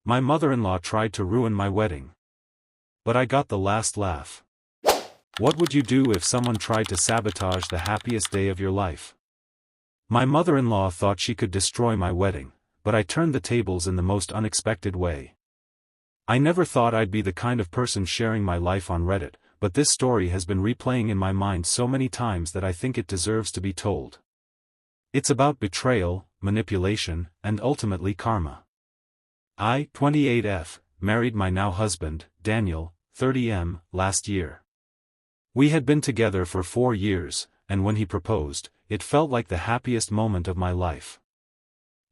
My mother-in-law tried to ruin my wedding. But I got the last laugh. What would you do if someone tried to sabotage the happiest day of your life? My mother-in-law thought she could destroy my wedding, but I turned the tables in the most unexpected way. I never thought I'd be the kind of person sharing my life on Reddit, but this story has been replaying in my mind so many times that I think it deserves to be told. It's about betrayal, manipulation, and ultimately karma. I, 28F, married my now husband, Daniel, 30M, last year. We had been together for 4 years, and when he proposed, it felt like the happiest moment of my life.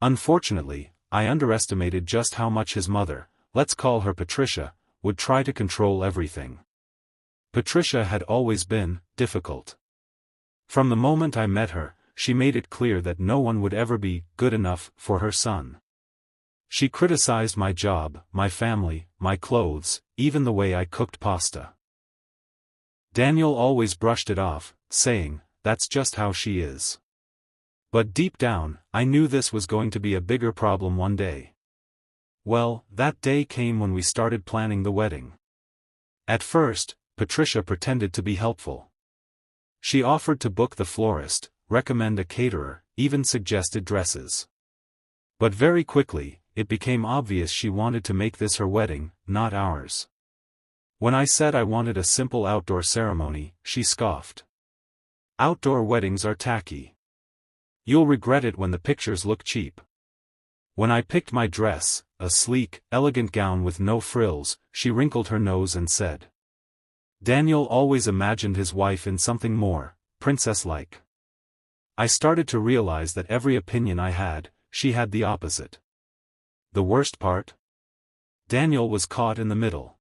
Unfortunately, I underestimated just how much his mother, let's call her Patricia, would try to control everything. Patricia had always been difficult. From the moment I met her, she made it clear that no one would ever be good enough for her son. She criticized my job, my family, my clothes, even the way I cooked pasta. Daniel always brushed it off, saying, "That's just how she is." But deep down, I knew this was going to be a bigger problem one day. Well, that day came when we started planning the wedding. At first, Patricia pretended to be helpful. She offered to book the florist, recommend a caterer, even suggested dresses. But very quickly, it became obvious she wanted to make this her wedding, not ours. When I said I wanted a simple outdoor ceremony, she scoffed. "Outdoor weddings are tacky. You'll regret it when the pictures look cheap." When I picked my dress, a sleek, elegant gown with no frills, she wrinkled her nose and said, "Daniel always imagined his wife in something more, princess-like." I started to realize that every opinion I had, she had the opposite. The worst part? Daniel was caught in the middle.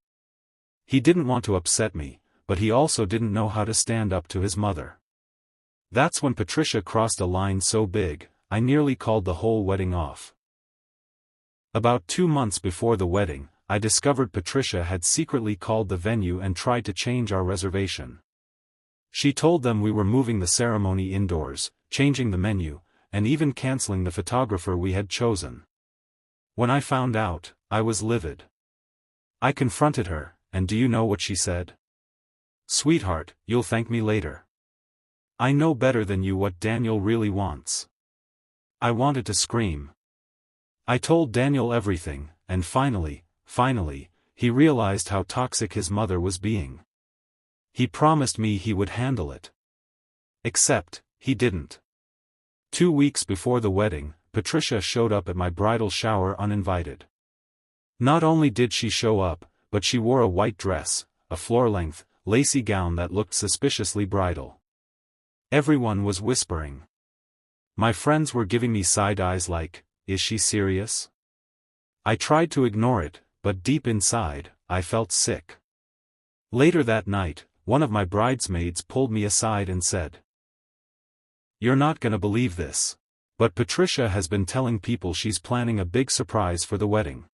He didn't want to upset me, but he also didn't know how to stand up to his mother. That's when Patricia crossed a line so big, I nearly called the whole wedding off. About 2 months before the wedding, I discovered Patricia had secretly called the venue and tried to change our reservation. She told them we were moving the ceremony indoors, changing the menu, and even canceling the photographer we had chosen. When I found out, I was livid. I confronted her, and do you know what she said? "Sweetheart, you'll thank me later. I know better than you what Daniel really wants." I wanted to scream. I told Daniel everything, and finally, he realized how toxic his mother was being. He promised me he would handle it. Except, he didn't. 2 weeks before the wedding, Patricia showed up at my bridal shower uninvited. Not only did she show up, but she wore a white dress, a floor-length, lacy gown that looked suspiciously bridal. Everyone was whispering. My friends were giving me side eyes like, "Is she serious?" I tried to ignore it, but deep inside, I felt sick. Later that night, one of my bridesmaids pulled me aside and said, "You're not gonna believe this, but Patricia has been telling people she's planning a big surprise for the wedding.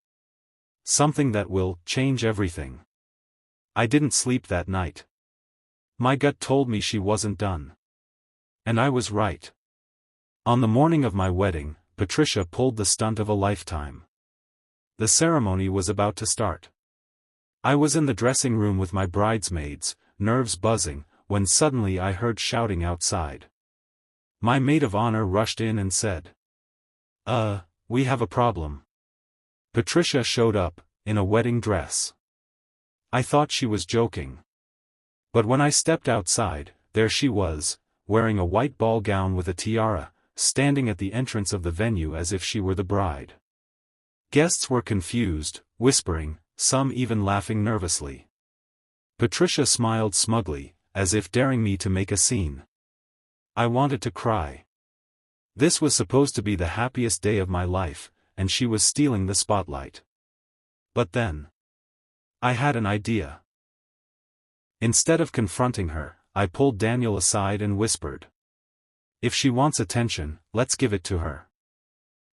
Something that will change everything." I didn't sleep that night. My gut told me she wasn't done. And I was right. On the morning of my wedding, Patricia pulled the stunt of a lifetime. The ceremony was about to start. I was in the dressing room with my bridesmaids, nerves buzzing, when suddenly I heard shouting outside. My maid of honor rushed in and said, We have a problem." Patricia showed up, in a wedding dress. I thought she was joking. But when I stepped outside, there she was, wearing a white ball gown with a tiara, standing at the entrance of the venue as if she were the bride. Guests were confused, whispering, some even laughing nervously. Patricia smiled smugly, as if daring me to make a scene. I wanted to cry. This was supposed to be the happiest day of my life, and she was stealing the spotlight. But then, I had an idea. Instead of confronting her, I pulled Daniel aside and whispered, "If she wants attention, let's give it to her."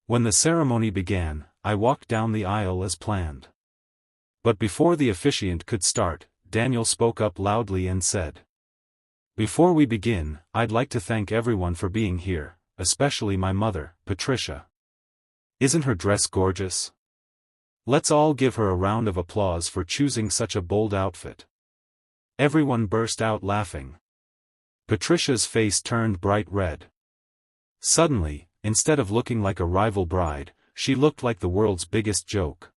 When the ceremony began, I walked down the aisle as planned. But before the officiant could start, Daniel spoke up loudly and said, "Before we begin, I'd like to thank everyone for being here, especially my mother, Patricia. Isn't her dress gorgeous? Let's all give her a round of applause for choosing such a bold outfit." Everyone burst out laughing. Patricia's face turned bright red. Suddenly, instead of looking like a rival bride, she looked like the world's biggest joke.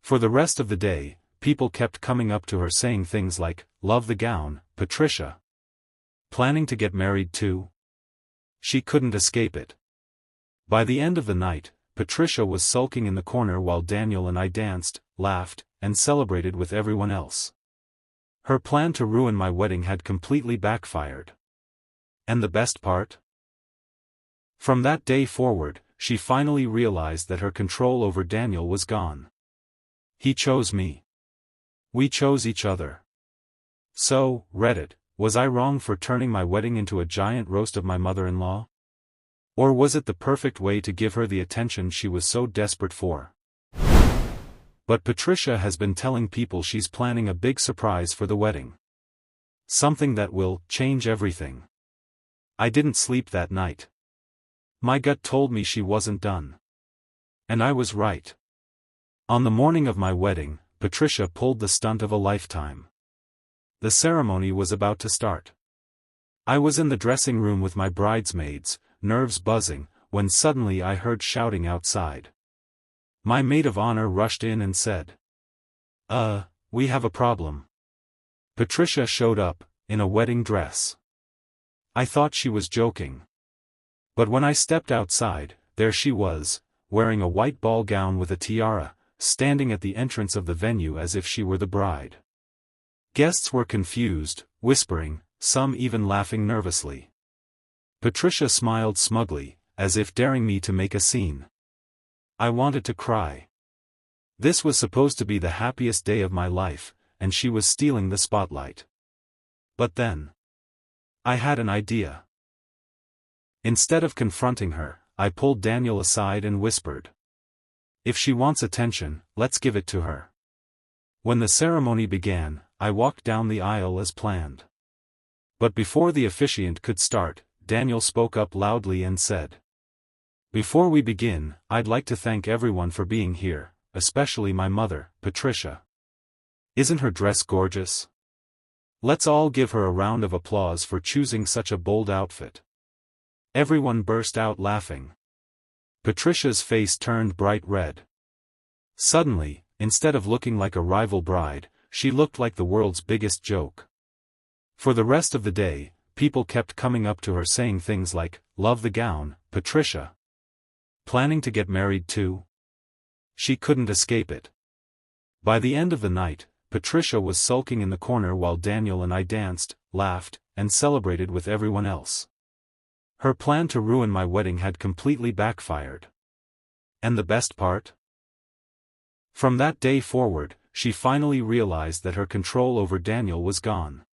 For the rest of the day, people kept coming up to her saying things like, "Love the gown, Patricia. Planning to get married too?" She couldn't escape it. By the end of the night, Patricia was sulking in the corner while Daniel and I danced, laughed, and celebrated with everyone else. Her plan to ruin my wedding had completely backfired. And the best part? From that day forward, she finally realized that her control over Daniel was gone. He chose me. We chose each other. So, Reddit, was I wrong for turning my wedding into a giant roast of my mother-in-law? Or was it the perfect way to give her the attention she was so desperate for? But Patricia has been telling people she's planning a big surprise for the wedding. Something that will change everything. I didn't sleep that night. My gut told me she wasn't done. And I was right. On the morning of my wedding, Patricia pulled the stunt of a lifetime. The ceremony was about to start. I was in the dressing room with my bridesmaids, nerves buzzing, when suddenly I heard shouting outside. My maid of honor rushed in and said, We have a problem." Patricia showed up, in a wedding dress. I thought she was joking. But when I stepped outside, there she was, wearing a white ball gown with a tiara, standing at the entrance of the venue as if she were the bride. Guests were confused, whispering, some even laughing nervously. Patricia smiled smugly, as if daring me to make a scene. I wanted to cry. This was supposed to be the happiest day of my life, and she was stealing the spotlight. But then, I had an idea. Instead of confronting her, I pulled Daniel aside and whispered, "If she wants attention, let's give it to her." When the ceremony began, I walked down the aisle as planned. But before the officiant could start, Daniel spoke up loudly and said, "Before we begin, I'd like to thank everyone for being here, especially my mother, Patricia. Isn't her dress gorgeous? Let's all give her a round of applause for choosing such a bold outfit." Everyone burst out laughing. Patricia's face turned bright red. Suddenly, instead of looking like a rival bride, she looked like the world's biggest joke. For the rest of the day, people kept coming up to her saying things like, "Love the gown, Patricia. Planning to get married too?" She couldn't escape it. By the end of the night, Patricia was sulking in the corner while Daniel and I danced, laughed, and celebrated with everyone else. Her plan to ruin my wedding had completely backfired. And the best part? From that day forward, she finally realized that her control over Daniel was gone.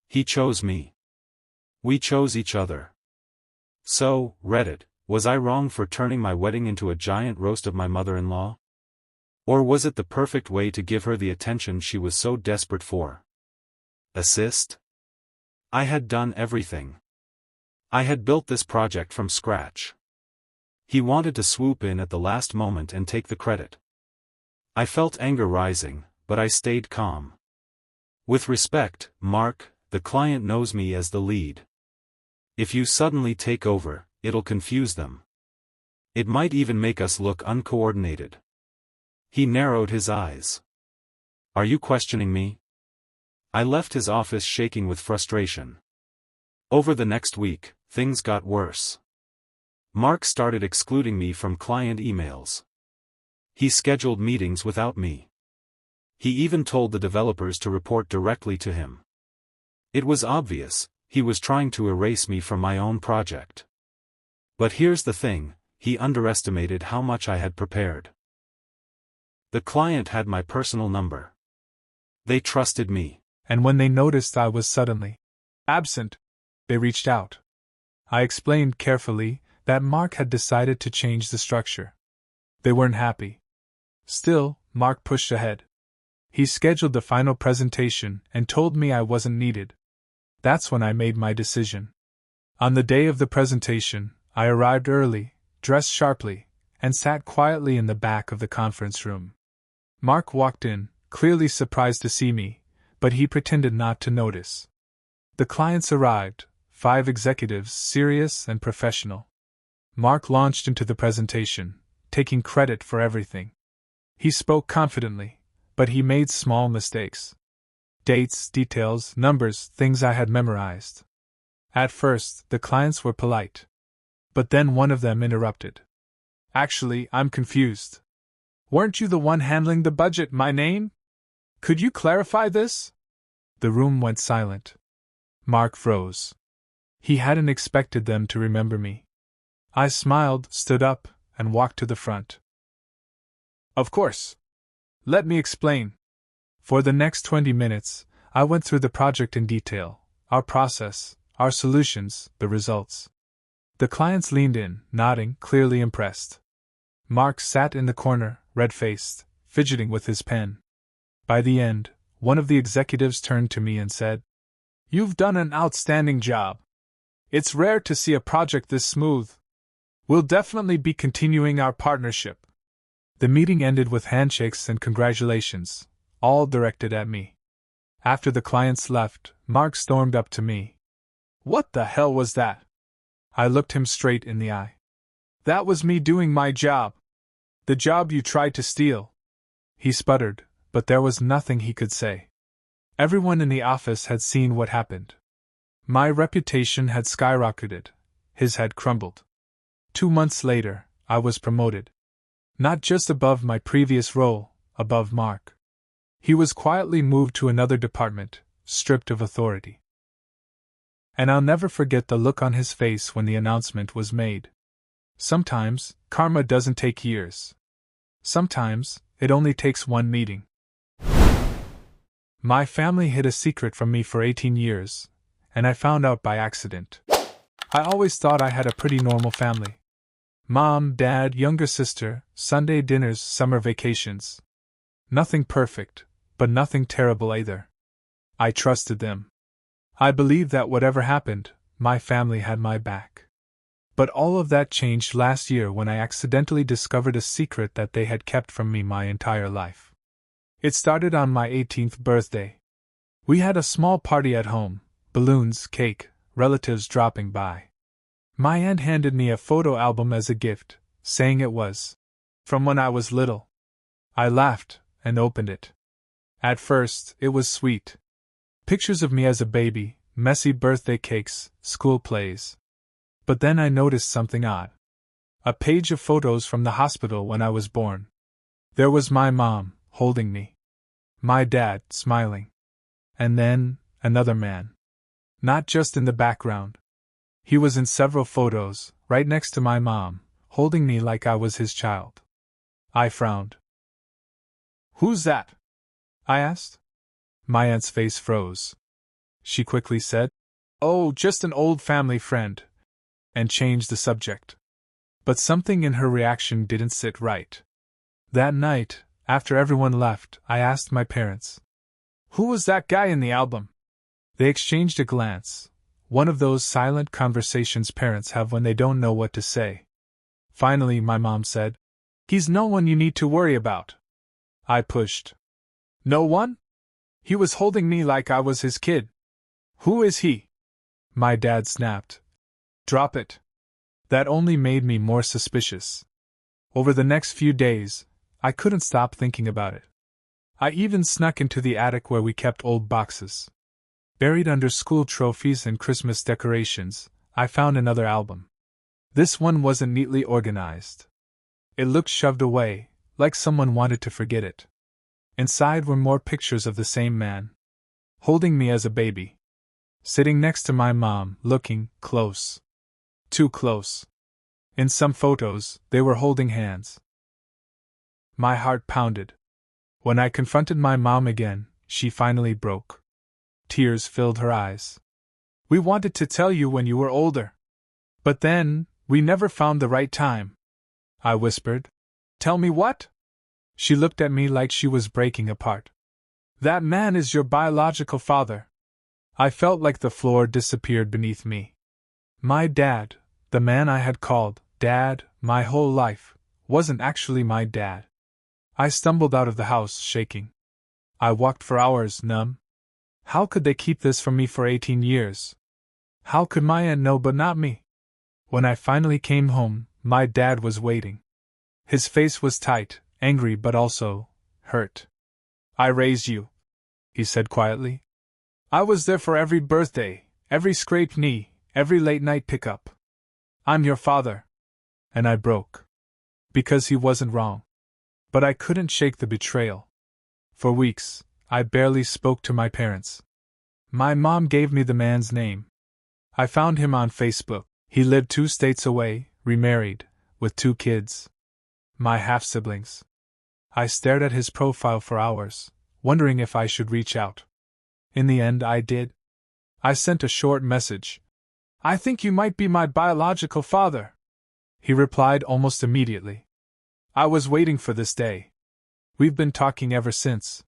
He chose me. We chose each other. So, Reddit, was I wrong for turning my wedding into a giant roast of my mother-in-law? Or was it the perfect way to give her the attention she was so desperate for? Assist? I had done everything. I had built this project from scratch. He wanted to swoop in at the last moment and take the credit. I felt anger rising, but I stayed calm. With respect, Mark, the client knows me as the lead. If you suddenly take over, it'll confuse them. It might even make us look uncoordinated. He narrowed his eyes. Are you questioning me? I left his office shaking with frustration. Over the next week, things got worse. Mark started excluding me from client emails. He scheduled meetings without me. He even told the developers to report directly to him. It was obvious, he was trying to erase me from my own project. But here's the thing, he underestimated how much I had prepared. The client had my personal number. They trusted me. And when they noticed I was suddenly absent, they reached out. I explained carefully that Mark had decided to change the structure. They weren't happy. Still, Mark pushed ahead. He scheduled the final presentation and told me I wasn't needed. That's when I made my decision. On the day of the presentation, I arrived early, dressed sharply, and sat quietly in the back of the conference room. Mark walked in, clearly surprised to see me, but he pretended not to notice. The clients arrived, 5 executives, serious and professional. Mark launched into the presentation, taking credit for everything. He spoke confidently, but he made small mistakes. Dates, details, numbers, things I had memorized. At first, the clients were polite. But then one of them interrupted. Actually, I'm confused. Weren't you the one handling the budget, my name? Could you clarify this? The room went silent. Mark froze. He hadn't expected them to remember me. I smiled, stood up, and walked to the front. Of course. Let me explain. For the next 20 minutes, I went through the project in detail, our process, our solutions, the results. The clients leaned in, nodding, clearly impressed. Mark sat in the corner, red-faced, fidgeting with his pen. By the end, one of the executives turned to me and said, "You've done an outstanding job. It's rare to see a project this smooth. We'll definitely be continuing our partnership." The meeting ended with handshakes and congratulations, all directed at me. After the clients left, Mark stormed up to me. "What the hell was that?" I looked him straight in the eye. "That was me doing my job. The job you tried to steal." He sputtered, but there was nothing he could say. Everyone in the office had seen what happened. My reputation had skyrocketed. His had crumbled. 2 months later, I was promoted. Not just above my previous role, above Mark. He was quietly moved to another department, stripped of authority. And I'll never forget the look on his face when the announcement was made. Sometimes, karma doesn't take years. Sometimes, it only takes one meeting. My family hid a secret from me for 18 years, and I found out by accident. I always thought I had a pretty normal family. Mom, dad, younger sister, Sunday dinners, summer vacations. Nothing perfect, but nothing terrible either. I trusted them. I believed that whatever happened, my family had my back. But all of that changed last year when I accidentally discovered a secret that they had kept from me my entire life. It started on my 18th birthday. We had a small party at home, balloons, cake, relatives dropping by. My aunt handed me a photo album as a gift, saying it was from when I was little. I laughed and opened it. At first, it was sweet. Pictures of me as a baby, messy birthday cakes, school plays. But then I noticed something odd. A page of photos from the hospital when I was born. There was my mom, holding me. My dad, smiling. And then, another man. Not just in the background. He was in several photos, right next to my mom, holding me like I was his child. I frowned. "Who's that?" I asked. My aunt's face froze. She quickly said, "Oh, just an old family friend," and changed the subject. But something in her reaction didn't sit right. That night, after everyone left, I asked my parents, "Who was that guy in the album?" They exchanged a glance, one of those silent conversations parents have when they don't know what to say. Finally, my mom said, "He's no one you need to worry about." I pushed. "No one? He was holding me like I was his kid. Who is he?" My dad snapped. "Drop it." That only made me more suspicious. Over the next few days, I couldn't stop thinking about it. I even snuck into the attic where we kept old boxes. Buried under school trophies and Christmas decorations, I found another album. This one wasn't neatly organized. It looked shoved away, like someone wanted to forget it. Inside were more pictures of the same man, holding me as a baby. Sitting next to my mom, looking close. Too close. In some photos, they were holding hands. My heart pounded. When I confronted my mom again, she finally broke. Tears filled her eyes. "We wanted to tell you when you were older. But then, we never found the right time." I whispered. "Tell me what?" She looked at me like she was breaking apart. "That man is your biological father." I felt like the floor disappeared beneath me. My dad, the man I had called Dad my whole life, wasn't actually my dad. I stumbled out of the house, shaking. I walked for hours, numb. How could they keep this from me for 18 years? How could my aunt know but not me? When I finally came home, my dad was waiting. His face was tight, angry but also hurt. I raised you, he said quietly. I was there for every birthday, every scraped knee, every late night pickup. I'm your father. And I broke. Because he wasn't wrong. But I couldn't shake the betrayal. For weeks, I barely spoke to my parents. My mom gave me the man's name. I found him on Facebook. He lived 2 states away, remarried, with 2 kids. My half-siblings. I stared at his profile for hours, wondering if I should reach out. In the end, I did. I sent a short message. I think you might be my biological father. He replied almost immediately. I was waiting for this day. We've been talking ever since.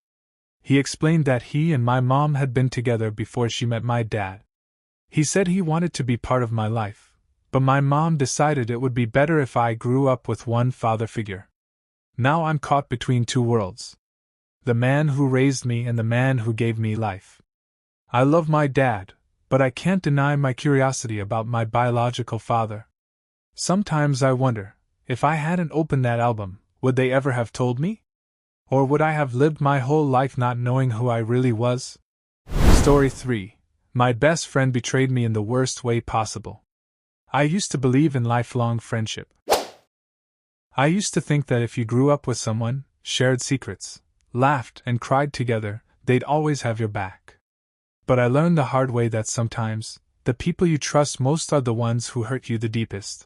He explained that he and my mom had been together before she met my dad. He said he wanted to be part of my life, but my mom decided it would be better if I grew up with one father figure. Now I'm caught between 2 worlds. The man who raised me and the man who gave me life. I love my dad, but I can't deny my curiosity about my biological father. Sometimes I wonder, if I hadn't opened that album, would they ever have told me? Or would I have lived my whole life not knowing who I really was? Story 3. My best friend betrayed me in the worst way possible. I used to believe in lifelong friendship. I used to think that if you grew up with someone, shared secrets, laughed and cried together, they'd always have your back. But I learned the hard way that sometimes, the people you trust most are the ones who hurt you the deepest.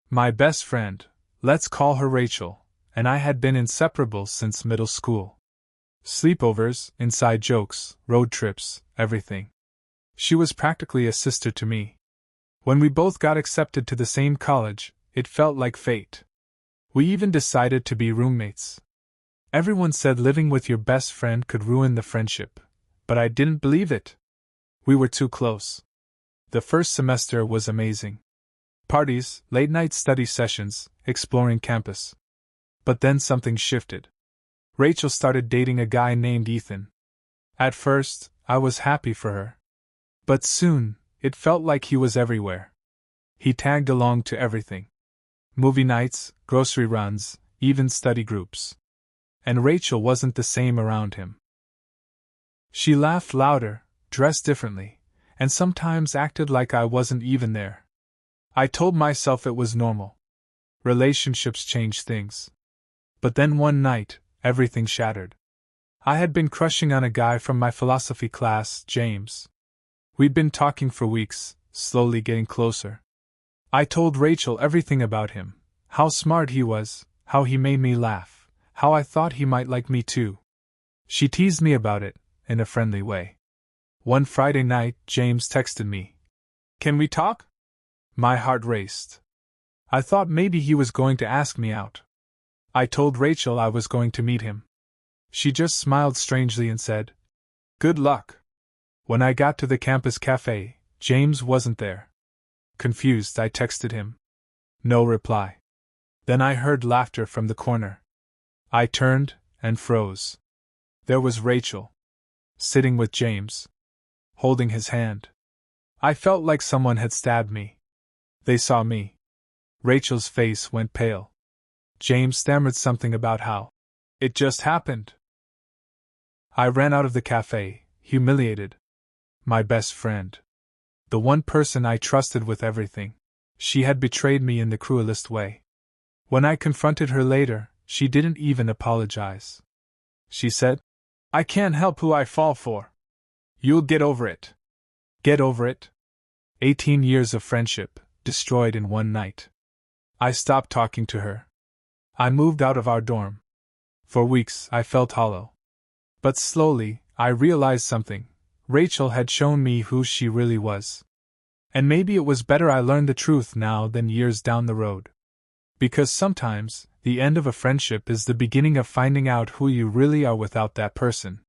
My best friend, let's call her Rachel, and I had been inseparable since middle school. Sleepovers, inside jokes, road trips, everything. She was practically a sister to me. When we both got accepted to the same college, it felt like fate. We even decided to be roommates. Everyone said living with your best friend could ruin the friendship, but I didn't believe it. We were too close. The first semester was amazing. Parties, late-night study sessions, exploring campus. But then something shifted. Rachel started dating a guy named Ethan. At first, I was happy for her. But soon, it felt like he was everywhere. He tagged along to everything. Movie nights, grocery runs, even study groups. And Rachel wasn't the same around him. She laughed louder, dressed differently, and sometimes acted like I wasn't even there. I told myself it was normal. Relationships change things. But then one night, everything shattered. I had been crushing on a guy from my philosophy class, James. We'd been talking for weeks, slowly getting closer. I told Rachel everything about him, how smart he was, how he made me laugh, how I thought he might like me too. She teased me about it, in a friendly way. One Friday night, James texted me. Can we talk? My heart raced. I thought maybe he was going to ask me out. I told Rachel I was going to meet him. She just smiled strangely and said, "Good luck." When I got to the campus cafe, James wasn't there. Confused, I texted him. No reply. Then I heard laughter from the corner. I turned and froze. There was Rachel, sitting with James, holding his hand. I felt like someone had stabbed me. They saw me. Rachel's face went pale. James stammered something about how it just happened. I ran out of the cafe, humiliated. My best friend. The one person I trusted with everything. She had betrayed me in the cruelest way. When I confronted her later, she didn't even apologize. She said, "I can't help who I fall for. You'll get over it." Get over it? 18 years of friendship, destroyed in one night. I stopped talking to her. I moved out of our dorm. For weeks, I felt hollow. But slowly, I realized something. Rachel had shown me who she really was. And maybe it was better I learned the truth now than years down the road. Because sometimes, the end of a friendship is the beginning of finding out who you really are without that person.